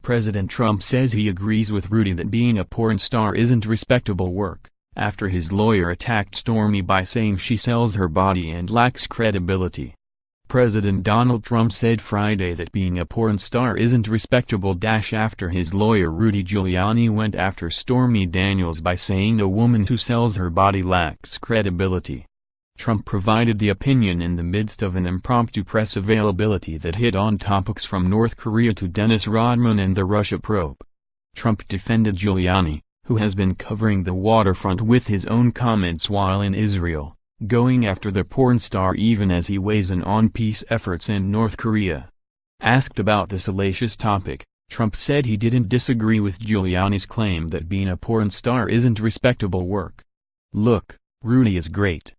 President Trump says he agrees with Rudy that being a porn star isn't respectable work, after his lawyer attacked Stormy by saying she sells her body and lacks credibility. President Donald Trump said Friday that being a porn star isn't respectable after his lawyer Rudy Giuliani went after Stormy Daniels by saying a woman who sells her body lacks credibility. Trump provided the opinion in the midst of an impromptu press availability that hit on topics from North Korea to Dennis Rodman and the Russia probe. Trump defended Giuliani, who has been covering the waterfront with his own comments while in Israel, going after the porn star even as he weighs in on peace efforts in North Korea. Asked about the salacious topic, Trump said he didn't disagree with Giuliani's claim that being a porn star isn't respectable work. "Look, Rudy is great.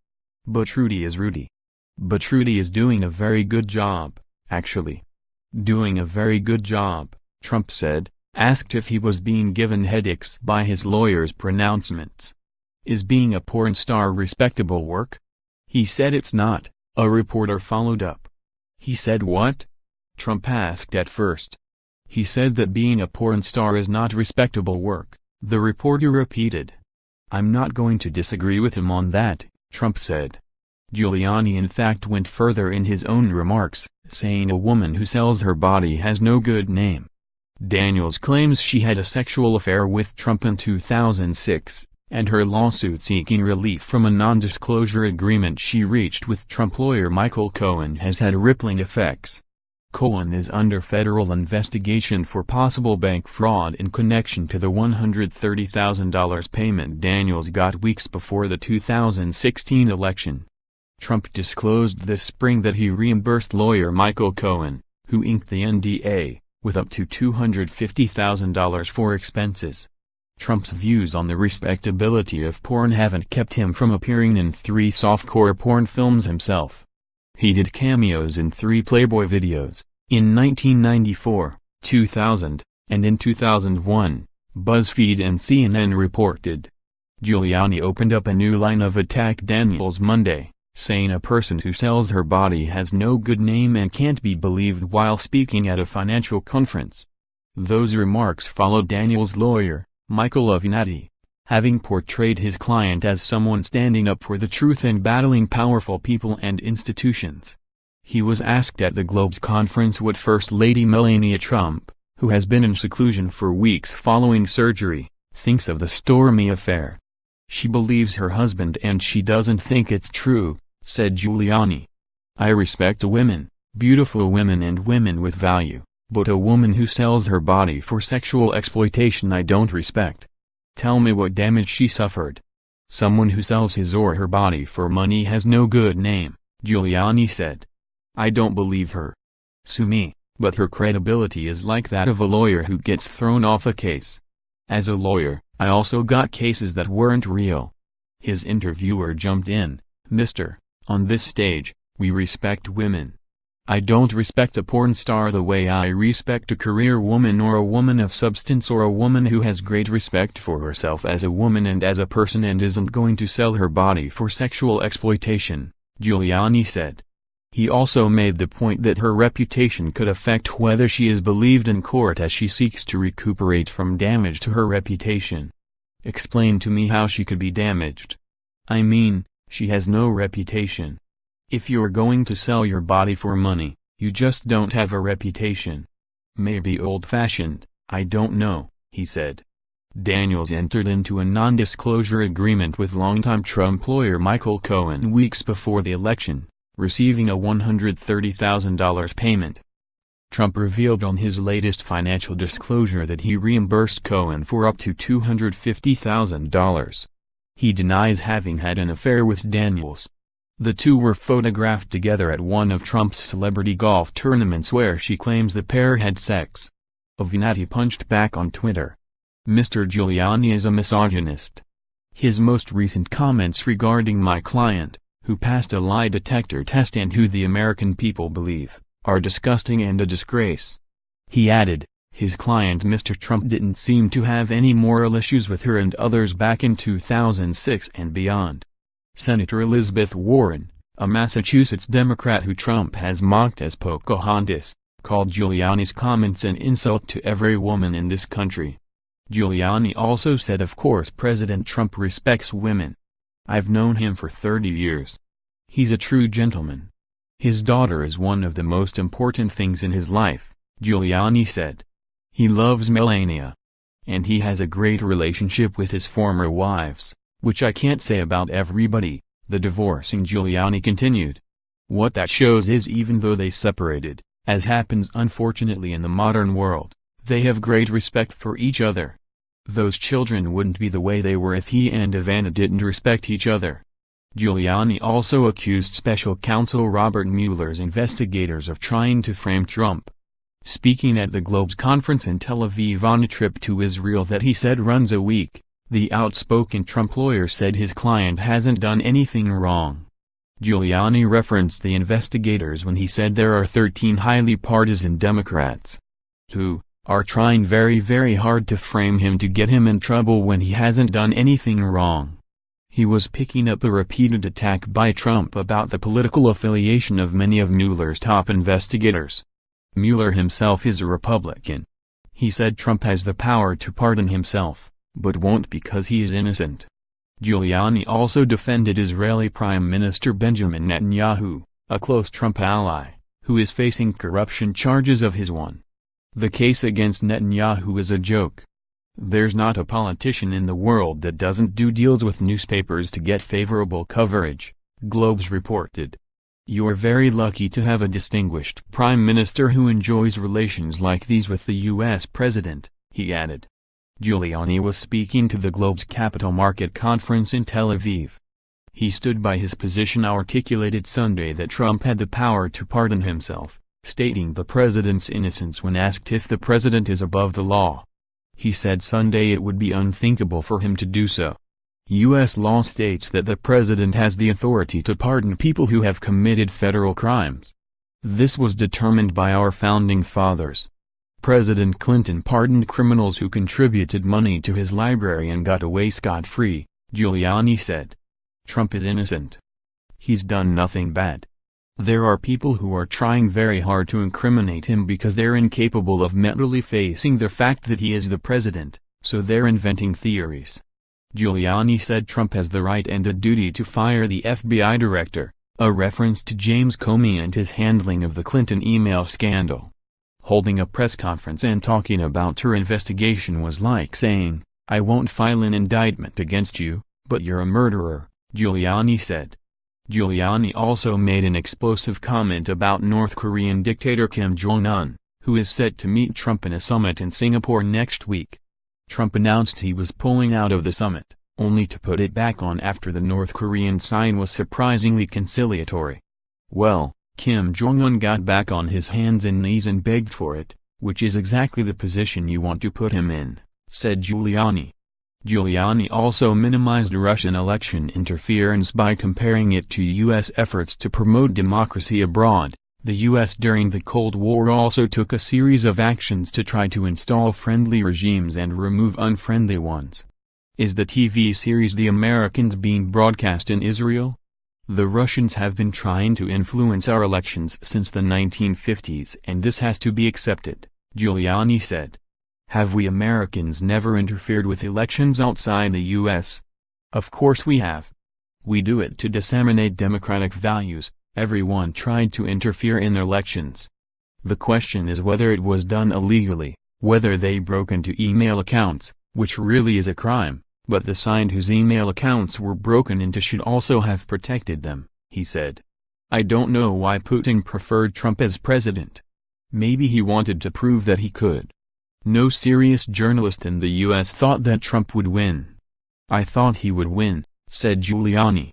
But Rudy is Rudy. But Rudy is doing a very good job, actually. Doing a very good job," Trump said, asked if he was being given headaches by his lawyer's pronouncements. "Is being a porn star respectable work?" He said it's not, a reporter followed up. He said what? Trump asked at first. He said that being a porn star is not respectable work, the reporter repeated. "I'm not going to disagree with him on that," Trump said. Giuliani in fact went further in his own remarks, saying a woman who sells her body has no good name. Daniels claims she had a sexual affair with Trump in 2006. And her lawsuit seeking relief from a non-disclosure agreement she reached with Trump lawyer Michael Cohen has had rippling effects. Cohen is under federal investigation for possible bank fraud in connection to the $130,000 payment Daniels got weeks before the 2016 election. Trump disclosed this spring that he reimbursed lawyer Michael Cohen, who inked the NDA, with up to $250,000 for expenses. Trump's views on the respectability of porn haven't kept him from appearing in 3 softcore porn films himself. He did cameos in 3 Playboy videos, in 1994, 2000, and in 2001, BuzzFeed and CNN reported. Giuliani opened up a new line of attack Daniels Monday, saying a person who sells her body has no good name and can't be believed while speaking at a financial conference. Those remarks followed Daniels' lawyer, Michael Avenatti, having portrayed his client as someone standing up for the truth and battling powerful people and institutions. He was asked at the Globe's conference what First Lady Melania Trump, who has been in seclusion for weeks following surgery, thinks of the Stormy affair. "She believes her husband and she doesn't think it's true," said Giuliani. "I respect women, beautiful women and women with value. But a woman who sells her body for sexual exploitation I don't respect. Tell me what damage she suffered. Someone who sells his or her body for money has no good name," Giuliani said. "I don't believe her. Sue me, but her credibility is like that of a lawyer who gets thrown off a case. As a lawyer, I also got cases that weren't real." His interviewer jumped in, "Mister, on this stage, we respect women. I don't respect a porn star the way I respect a career woman or a woman of substance or a woman who has great respect for herself as a woman and as a person and isn't going to sell her body for sexual exploitation," Giuliani said. He also made the point that her reputation could affect whether she is believed in court as she seeks to recuperate from damage to her reputation. "Explain to me how she could be damaged. I mean, she has no reputation. If you're going to sell your body for money, you just don't have a reputation. Maybe old-fashioned, I don't know," he said. Daniels entered into a non-disclosure agreement with longtime Trump lawyer Michael Cohen weeks before the election, receiving a $130,000 payment. Trump revealed on his latest financial disclosure that he reimbursed Cohen for up to $250,000. He denies having had an affair with Daniels. The two were photographed together at one of Trump's celebrity golf tournaments where she claims the pair had sex. Avenatti punched back on Twitter. "Mr. Giuliani is a misogynist. His most recent comments regarding my client, who passed a lie detector test and who the American people believe, are disgusting and a disgrace." He added, his client Mr. Trump didn't seem to have any moral issues with her and others back in 2006 and beyond. Senator Elizabeth Warren, a Massachusetts Democrat who Trump has mocked as Pocahontas, called Giuliani's comments an insult to every woman in this country. Giuliani also said, "Of course President Trump respects women. I've known him for 30 years. He's a true gentleman. His daughter is one of the most important things in his life," Giuliani said. He loves Melania. And he has a great relationship with his former wives, which I can't say about everybody, the divorcing Giuliani continued. What that shows is even though they separated, as happens unfortunately in the modern world, they have great respect for each other. Those children wouldn't be the way they were if he and Ivana didn't respect each other. Giuliani also accused special counsel Robert Mueller's investigators of trying to frame Trump. Speaking at the Globe's conference in Tel Aviv on a trip to Israel that he said runs a week, the outspoken Trump lawyer said his client hasn't done anything wrong. Giuliani referenced the investigators when he said there are 13 highly partisan Democrats who are trying very hard to frame him to get him in trouble when he hasn't done anything wrong. He was picking up a repeated attack by Trump about the political affiliation of many of Mueller's top investigators. Mueller himself is a Republican. He said Trump has the power to pardon himself, but won't because he is innocent. Giuliani also defended Israeli Prime Minister Benjamin Netanyahu, a close Trump ally, who is facing corruption charges of his own. The case against Netanyahu is a joke. There's not a politician in the world that doesn't do deals with newspapers to get favorable coverage, Globes reported. You're very lucky to have a distinguished prime minister who enjoys relations like these with the U.S. president, he added. Giuliani was speaking to the Globe's Capital Market Conference in Tel Aviv. He stood by his position articulated Sunday that Trump had the power to pardon himself, stating the president's innocence when asked if the president is above the law. He said Sunday it would be unthinkable for him to do so. U.S. law states that the president has the authority to pardon people who have committed federal crimes. This was determined by our founding fathers. President Clinton pardoned criminals who contributed money to his library and got away scot-free, Giuliani said. Trump is innocent. He's done nothing bad. There are people who are trying very hard to incriminate him because they're incapable of mentally facing the fact that he is the president, so they're inventing theories. Giuliani said Trump has the right and a duty to fire the FBI director, a reference to James Comey and his handling of the Clinton email scandal. Holding a press conference and talking about her investigation was like saying, "I won't file an indictment against you, but you're a murderer," Giuliani said. Giuliani also made an explosive comment about North Korean dictator Kim Jong-un, who is set to meet Trump in a summit in Singapore next week. Trump announced he was pulling out of the summit, only to put it back on after the North Korean sign was surprisingly conciliatory. Well, Kim Jong-un got back on his hands and knees and begged for it, which is exactly the position you want to put him in, said Giuliani. Giuliani also minimized Russian election interference by comparing it to U.S. efforts to promote democracy abroad. The U.S. during the Cold War also took a series of actions to try to install friendly regimes and remove unfriendly ones. Is the TV series The Americans being broadcast in Israel? The Russians have been trying to influence our elections since the 1950s and this has to be accepted, Giuliani said. Have we Americans never interfered with elections outside the U.S.? Of course we have. We do it to disseminate democratic values. Everyone tried to interfere in elections. The question is whether it was done illegally, whether they broke into email accounts, which really is a crime, but the side whose email accounts were broken into should also have protected them, he said. I don't know why Putin preferred Trump as president. Maybe he wanted to prove that he could. No serious journalist in the U.S. thought that Trump would win. I thought he would win, said Giuliani.